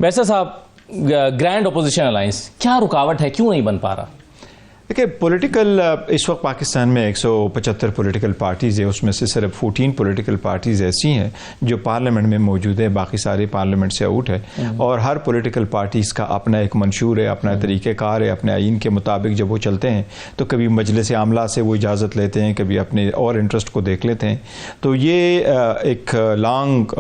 वैसे साहब, grand opposition alliance क्या रुकावट है, क्यों नहीं बन पा रहा? देखिए, पॉलिटिकल इस वक्त पाकिस्तान में 175 पॉलिटिकल पार्टीज़ है, उसमें से सिर्फ 14 पॉलिटिकल पार्टीज़ ऐसी हैं जो पार्लियामेंट में मौजूद है, बाकी सारे पार्लियामेंट से आउट है। और हर पॉलिटिकल पार्टीज़ का अपना एक मंशूर है, अपना तरीक़ेकार है, अपने आइन के मुताबिक जब वो चलते हैं तो कभी मजलिस आमला से वो इजाज़त लेते हैं, कभी अपने और इंटरेस्ट को देख लेते हैं। तो ये एक लॉन्ग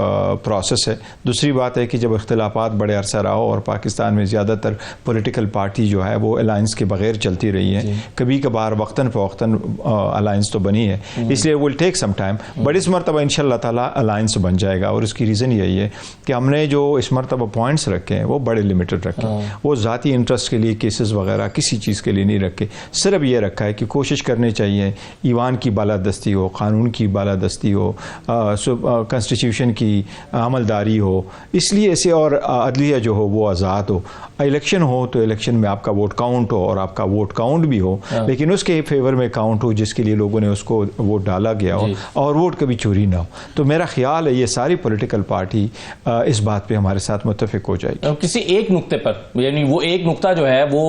प्रोसेस है। दूसरी बात है कि जब इख्तिलाफात बड़े अरसा रहा हो और पाकिस्तान में ज़्यादातर पॉलिटिकल पार्टी जो है वो अलायंस के बगैर चलती रही है, कभी कभार वक्तन फ़वक्तन अलायंस तो बनी है, इसलिए will take some time, but इस मरतबा इंशाअल्लाह ताला अलायंस बन जाएगा। और उसकी रीज़न यही है कि हमने जो इस मरतबा पॉइंट्स रखे हैं वो बड़े लिमिटेड रखे हैं। वो ज़ाती इंटरेस्ट के लिए केसेस वगैरह किसी चीज़ के लिए नहीं रखे, सिर्फ ये रखा है कि कोशिश करनी चाहिए ईवान की बालादस्ती हो, कानून की बालादस्ती हो, कॉन्स्टिट्यूशन की अमलदारी हो, इसलिए इसे, और अदलिया जो हो वो आज़ाद हो। इलेक्शन हो तो इलेक्शन में आपका वोट काउंट हो, और आपका वोट काउंट भी हो लेकिन उसके फेवर में काउंट हो जिसके लिए लोगों ने उसको वोट डाला गया हो, और वोट कभी चोरी ना हो। तो मेरा ख्याल है ये सारी पॉलिटिकल पार्टी इस बात पे हमारे साथ मुत्तफिक हो जाएगी। किसी एक नुक्ते पर, यानी वो एक नुक्ता जो है वो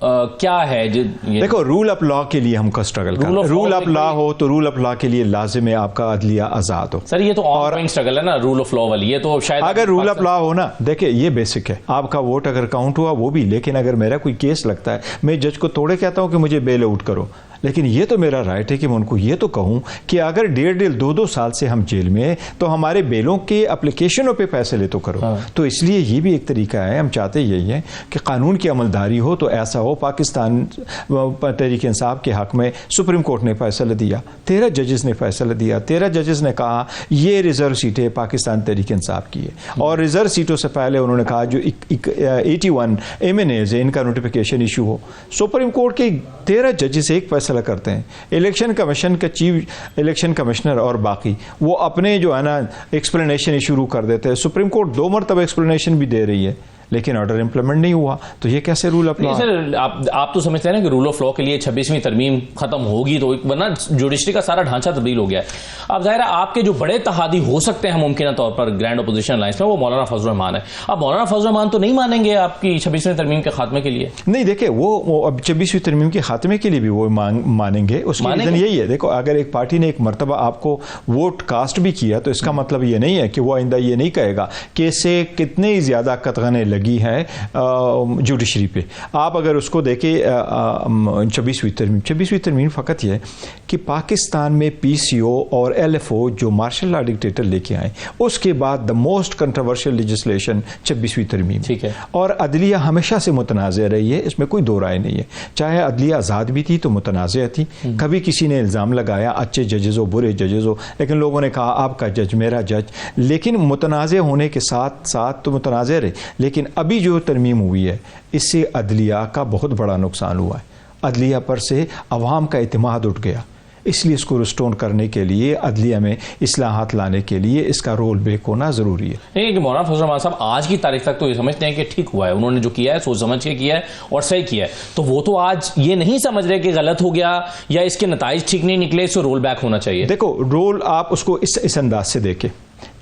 क्या है? देखो, रूल ऑफ लॉ के लिए हमको स्ट्रगल करना है। रूल ऑफ लॉ हो तो रूल ऑफ लॉ के लिए लाजिम है आपका अदलिया आज़ाद हो। सर, ये तो और स्ट्रगल है ना रूल ऑफ लॉ वाली। ये तो शायद अगर रूल ऑफ लॉ हो ना, देखिए ये बेसिक है, आपका वोट अगर काउंट हुआ वो भी, लेकिन अगर मेरा कोई केस लगता है, मैं जज को तोड़े कहता हूं कि मुझे बेल आउट करो, लेकिन ये तो मेरा राइट है कि मैं उनको ये तो कहूं कि अगर 1.5-2 साल से हम जेल में हैं तो हमारे बेलों के एप्लीकेशनों पे फैसले तो करो। तो इसलिए ये भी एक तरीका है। हम चाहते यही है कि कानून की अमलदारी हो तो ऐसा हो। पाकिस्तान तहरीक इंसाफ के हक में सुप्रीम कोर्ट ने फैसला दिया, 13 जजेस ने फैसला दिया, 13 जजेस ने कहा ये रिजर्व सीटें पाकिस्तान तहरीक इंसाफ की है, और रिजर्व सीटों से पहले उन्होंने कहा जो 81 MNAs है इनका नोटिफिकेशन इशू हो। सुप्रीम कोर्ट के 13 जजेस एक फैसला करते हैं, इलेक्शन कमीशन का चीफ इलेक्शन कमिश्नर और बाकी वो अपने जो है ना एक्सप्लेनेशन शुरू कर देते हैं। सुप्रीम कोर्ट 2 मरतबा एक्सप्लेनेशन भी दे रही है लेकिन ऑर्डर इंप्लीमेंट नहीं हुआ, तो ये कैसे रूल ऑफ लॉ? सर, आप तो समझते हैं ना कि रूल ऑफ लॉ के लिए 26वीं तरमीम खत्म होगी तो वरना जुडिशरी का सारा ढांचा तब्दील हो गया है। अब जाहिर है आपके जो बड़े तहादी हो सकते हैं मुमकिन तौर पर ग्रैंड अपोजिशन अलायंस में, वो मौलाना फजल रहमान है। अब मौलाना फजल रहमान तो नहीं मानेंगे आपकी 26वीं तरमीम के खात्मे के लिए? नहीं, देखिए वो अब 26वीं तरमीम के खात्मे के लिए भी वो मानेंगे। उसका रीजन यही है, देखो अगर एक पार्टी ने एक मरतबा आपको वोट कास्ट भी किया तो इसका मतलब ये नहीं है कि वो आइंदा ये नहीं कहेगा कि इससे कितनी ज्यादा कतगने लगी है जुडिशरी पे। आप अगर उसको देखें 26वीं तरमीम फ़कत यह है कि पाकिस्तान में PCO और LFO जो मार्शल लॉ डिक्टेटर लेके आए, उसके बाद द मोस्ट कंट्रोवर्शियल लेजिस्लेशन 26वीं तरमीम। ठीक है। और अदलिया हमेशा से मुतनाज़ रही है, इसमें कोई दो राय नहीं है। चाहे अदलिया आज़ाद भी थी तो मुतनाज़ थी, कभी किसी ने इल्ज़ाम लगाया अच्छे जजेस हो बुरे जजेस हो, लेकिन लोगों ने कहा आपका जज मेरा जज, लेकिन मुतनाज़ होने के साथ साथ तो मुतनाज़ रहे। लेकिन अभी जो तरमीम हुई है इससे अदलिया का बहुत बड़ा नुकसान हुआ है, अदलिया पर से अवाम का इत्मीनान उठ गया। इसलिए इसको रिस्टोर करने के लिए, अदलिया में इस्लाहात लाने के लिए इसका रोल बैक होना ज़रूरी है। नहीं, मौलाना फजल रहमान साहब आज की तारीख तक तो ये समझते हैं कि ठीक हुआ है, उन्होंने जो किया है सोच समझ के किया है और सही किया है, तो वो तो आज ये नहीं समझ रहे कि गलत हो गया या इसके नताइज ठीक नहीं निकले, इसको रोल बैक होना चाहिए। देखो, रोल आप उसको इस अंदाज से देखें।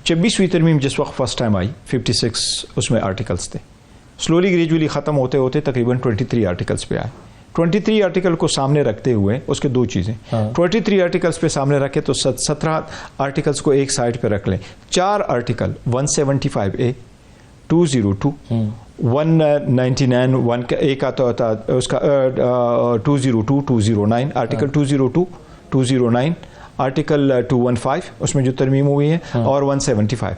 26वीं तरमीम जिस वक्त फर्स्ट टाइम आई 56 उसमें आर्टिकल्स थे, स्लोली ग्रेजुअली ख़त्म होते होते तकरीबन 23 आर्टिकल्स पे आए। 23 आर्टिकल को सामने रखते हुए उसके दो चीज़ें, 23 आर्टिकल्स पे सामने रखे तो 17 आर्टिकल्स को एक साइड पे रख लें। 4 आर्टिकल 175A, 202, 199, 1 का एक आता होता उसका 202, 209, आर्टिकल 202, 209, आर्टिकल 215 उसमें जो तरमीम हुई है, और 175।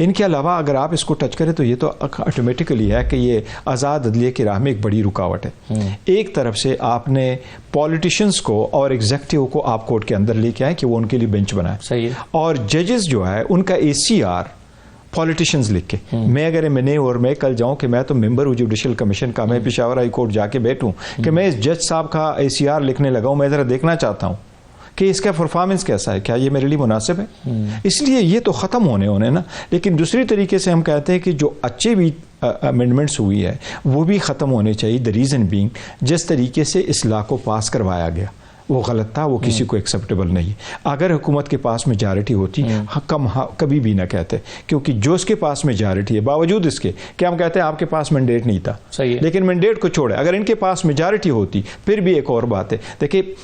इनके अलावा अगर आप इसको टच करें तो ये तो ऑटोमेटिकली है कि ये आज़ाद अदलिया की राह में एक बड़ी रुकावट है। एक तरफ से आपने पॉलिटिशियंस को और एग्जीक्यूटिव को आप कोर्ट के अंदर लेके आए कि वो उनके लिए बेंच बनाए, सही है। और जजेस जो है उनका ACR पॉलिटिशियंस लिख के, मैं अगर मैं कल जाऊं कि मैं तो मेंबर हूं जुडिशल कमीशन का, मैं पेशावर हाई कोर्ट जाके बैठूं कि मैं इस जज साहब का ACR लिखने लगा हूं, मैं ज़रा देखना चाहता हूं कि इसका परफॉर्मेंस कैसा है, क्या ये मेरे लिए मुनासिब है। इसलिए ये तो ख़त्म होने ना। लेकिन दूसरी तरीके से हम कहते हैं कि जो अच्छे भी अमेंडमेंट्स हुई है वो भी ख़त्म होने चाहिए। द रीज़न बीइंग जिस तरीके से इस लॉ को पास करवाया गया, वो गलत था, वो किसी को एक्सेप्टेबल नहीं है। अगर हुकूमत के पास मेजॉरिटी होती कभी भी ना कहते, क्योंकि जो उसके पास मेजॉरिटी है, बावजूद इसके कि हम कहते हैं आपके पास मैंडेट नहीं था, लेकिन मैंडेट को छोड़े अगर इनके पास मेजॉरिटी होती फिर भी एक और बात है। देखिए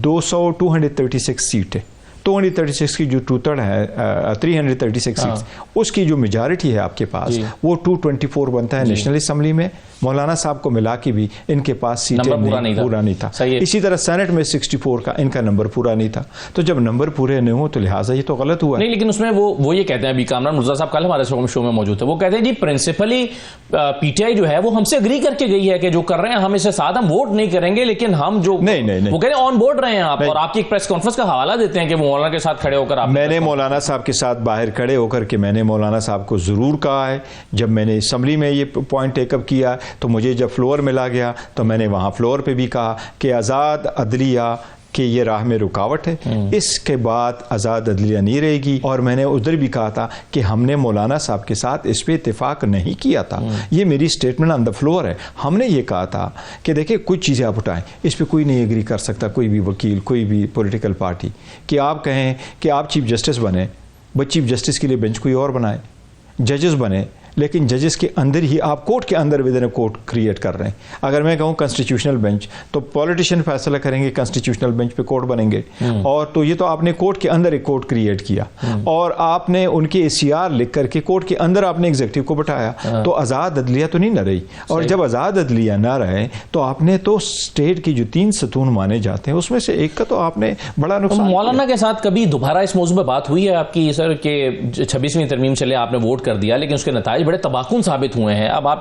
236 सीट है, 236 की जो 336 सीट्स उसकी जो मेजॉरिटी है आपके पास वो 224 बनता है नेशनल असेंबली में। मौलाना साहब को मिला के भी इनके पास सीटें पूरा नहीं था। इसी तरह सेनेट में 64 का इनका नंबर पूरा नहीं था। तो जब नंबर पूरे नहीं हो तो लिहाजा ये तो गलत हुआ नहीं। लेकिन उसमें वो ये कहते हैं, अभी कामरान मुर्तज़ा साहब कल हमारे शो में मौजूद थे, वो कहते हैं जी प्रिंसिपली पीटीआई जो है वो हमसे अग्री करके गई है कि जो कर रहे हैं हम इससे साथ हम वोट नहीं करेंगे, लेकिन हम जो नहीं वो कह रहे हैं ऑन बोर्ड रहे हैं आप, और आपकी एक प्रेस कॉन्फ्रेंस का हवाला देते हैं कि वो मौलाना के साथ खड़े होकर मैंने मौलाना साहब के साथ बाहर खड़े होकर के मैंने मौलाना साहब को जरूर कहा है। जब मैंने असेंबली में ये पॉइंट टेकअप किया तो मुझे जब फ्लोर मिला गया तो मैंने वहां फ्लोर पे भी कहा कि आज़ाद अदलिया कि ये राह में रुकावट है, इसके बाद आज़ाद अदलिया नहीं रहेगी। और मैंने उधर भी कहा था कि हमने मौलाना साहब के साथ इस पर इत्तेफाक नहीं किया था, ये मेरी स्टेटमेंट ऑन द फ्लोर है। हमने ये कहा था कि देखिए कुछ चीज़ें आप उठाएं, इस पर कोई नहीं एग्री कर सकता, कोई भी वकील, कोई भी पॉलिटिकल पार्टी, कि आप कहें कि आप चीफ जस्टिस बने, बट चीफ जस्टिस के लिए बेंच कोई और बनाए, जजेस बने, लेकिन जजेस के अंदर ही आप कोर्ट के अंदर विद इन कोर्ट क्रिएट कर रहे हैं। अगर मैं कहूँ कॉन्स्टिट्यूशनल बेंच, तो पॉलिटिशियन फैसला करेंगे, कॉन्स्टिट्यूशनल बेंच पे कोर्ट बनेंगे, और तो ये तो आपने कोर्ट के अंदर एक कोर्ट क्रिएट किया, और आपने उनके ACR लिख करके कोर्ट के अंदर आपने एग्जीक्यूटिव को बैठाया, तो आज़ाद अदलिया तो नहीं न रही। और जब आज़ाद अदलिया ना रहे तो आपने तो स्टेट की जो 3 सतून माने जाते हैं उसमें से एक का तो आपने बड़ा नुकसान। मौलाना के साथ कभी दोबारा इस मौजूद में बात हुई है आपकी सर कि 26वीं तरमीम चले, आपने वोट कर दिया लेकिन उसके नताइज बड़े तबाहकुन साबित हुए हैं, अब आप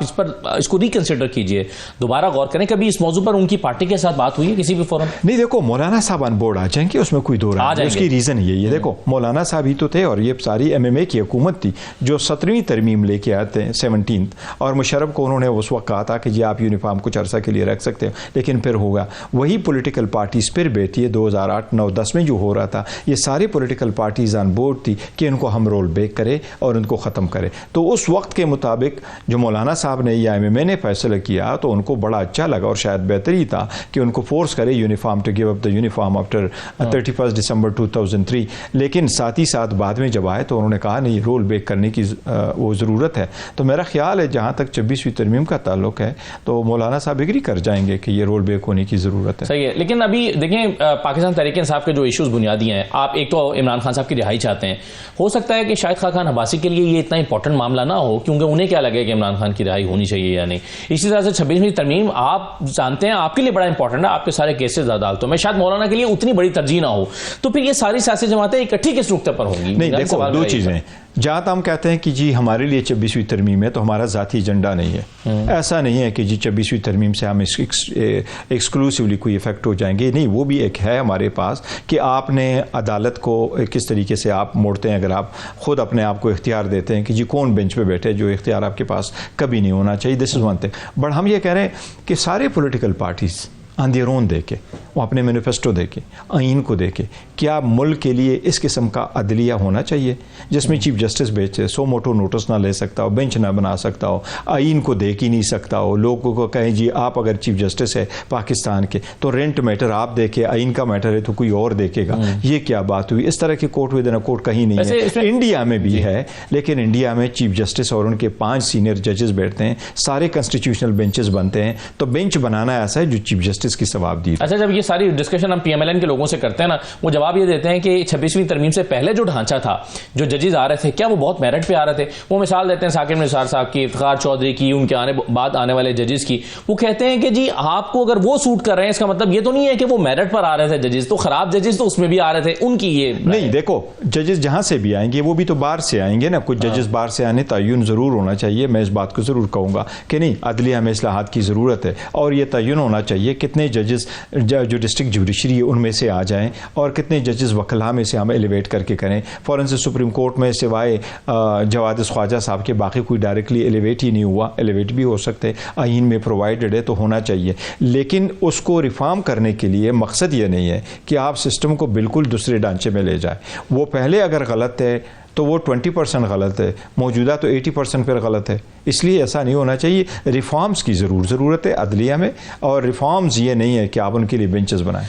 इसको रिकंसिडर कीजिए, दोबारा गौर करें, कभी इस मौजू पर उनकी पार्टी के साथ बात हुई है किसी भी फोरम? नहीं, देखो मौलाना साहब ऑन बोर्ड आ जाएंगे, उसमें कोई दो राय नहीं, उसकी रीजन यही है। देखो मौलाना साहब ही तो थे, और ये सारी MMA की हुकूमत थी जो 17वीं तरमीम लेके आते हैं 17th, और मुशर्रफ को उन्होंने उस वक्त कहा था कि जी आप यूनिफॉर्म कुछ अरसा के लिए रख सकते हो, लेकिन फिर होगा वही पॉलिटिकल पार्टीज फिर बैठी है 2008, 9, 10 में जो हो रहा था, ये सारी पॉलिटिकल पार्टीज ऑन बोर्ड थी कि इनको हम रोल बैक करें और उनको ख़त्म करें। तो उस वक्त के मुताबिक जो मौलाना साहब ने या MMA ने फैसला किया तो उनको बड़ा अच्छा लगा, और शायद बेहतरी था कि उनको फोर्स करे uniform to give up the uniform after 31 December 2003। लेकिन साथ ही साथ बाद में जब आए तो उन्होंने कहा नहीं, रोल बैक करने की वो ज़रूरत है। तो मेरा ख्याल है जहाँ तक 26वीं तरमीम का ताल्लुक है तो मौलाना साहब एग्री कर जाएंगे कि ये रोल बैक होने की ज़रूरत है। सही है, लेकिन अभी देखें पाकिस्तान तहरीक-ए-इंसाफ के जो इशूज़ बुनियादी हैं, आप एक तो इमरान खान साहब की रिहाई चाहते हैं, हो सकता है कि शाहिद खान अब्बासी के लिए ये इतना इंपॉर्टेंट मामला ना हो, क्योंकि उन्हें क्या लगे कि इमरान खान की रिहाई होनी चाहिए या नहीं। इसी तरह से 26वीं तरमीम आप जानते हैं आपके लिए बड़ा इंपॉर्टेंट है, आपके सारे केसेस अदालतों में, शायद मौलाना के लिए उतनी बड़ी तरजीह ना हो, तो फिर ये सारी सियासी जमातें इकट्ठी किस नुक्ते पर होंगी? नहीं, देखो दो चीजें, जहाँ हम कहते हैं कि जी हमारे लिए 26वीं तरमीम है तो हमारा ज़ाती एजेंडा नहीं है, ऐसा नहीं है कि जी 26वीं तरमीम से हम एक्सक्लूसिवली कोई इफेक्ट हो जाएंगे, नहीं, वो भी एक है हमारे पास कि आपने अदालत को किस तरीके से आप मोड़ते हैं। अगर आप खुद अपने आप को इख्तियार देते हैं कि जी कौन बेंच पे बैठे, जो इख्तियार आपके पास कभी नहीं होना चाहिए, this is one thing. But हम ये कह रहे हैं कि सारे political parties on their own देके, वो अपने मैनिफेस्टो देके, आइन को देके, क्या मुल्क के लिए इस किस्म का अदलिया होना चाहिए जिसमें चीफ जस्टिस बेचे 100 मोटो नोटिस ना ले सकता हो, बेंच ना बना सकता हो, आइन को देख ही नहीं सकता हो, लोगों को कहें जी आप अगर चीफ जस्टिस है पाकिस्तान के तो रेंट मैटर आप देखे, आइन का मैटर है तो कोई और देखेगा, ये क्या बात हुई? इस तरह की कोर्ट विद इन कोर्ट कहीं नहीं है। इंडिया में भी है, लेकिन इंडिया में चीफ जस्टिस और उनके 5 सीनियर जजेस बैठते हैं, सारे कॉन्स्टिट्यूशनल बेंचेस बनते हैं, तो बेंच बनाना ऐसा है जो चीफ जस्टिस की सवाब दी। अच्छा, जब ये सारी डिस्कशन हम PMLN के लोगों से करते हैं ना, वो जवाब ये देते हैं कि 26वीं तरमीम से पहले जो ढांचा था, जो जजेस आ रहे थे, क्या वो बहुत मेरिट पे आ रहे थे? वो मिसाल देते हैं साकिब निसार साहब की, इफ्तिखार चौधरी की, उनके बाद आने वाले जजेस की। वो कहते हैं कि जी आपको अगर वो सूट कर रहे हैं, इसका मतलब ये तो नहीं है कि वो मेरिट पर आ रहे थे जजेस, तो खराब जजेस तो उसमें भी आ रहे थे, उनकी ये नहीं। देखो जजेस जहां से भी आएंगे वो भी तो बाहर से आएंगे ना, कुछ जजेस बाहर से आने तयन जरूर होना चाहिए। मैं इस बात को जरूर कहूंगा कि नहीं, अदलिया में इस्लाहात की जरूरत है, और ये तयन होना चाहिए कितने जजेस जो डिस्ट्रिक्ट जुडिशरी है उनमें से आ जाएं, और कितने जजेस वकला में से हम एलिवेट करके करें। फॉरन से सुप्रीम कोर्ट में सिवाय जवाद ख्वाजा साहब के बाकी कोई डायरेक्टली एलिवेट ही नहीं हुआ, एलिवेट भी हो सकते, आइन में प्रोवाइडेड है तो होना चाहिए। लेकिन उसको रिफॉर्म करने के लिए मकसद ये नहीं है कि आप सिस्टम को बिल्कुल दूसरे ढांचे में ले जाए। वो पहले अगर गलत है तो वो 20% गलत है, मौजूदा तो 80% पर गलत है, इसलिए ऐसा नहीं होना चाहिए। रिफॉर्म्स की ज़रूरत है अदलिया में, और रिफॉर्म्स ये नहीं है कि आप उनके लिए बेंचेस बनाएं।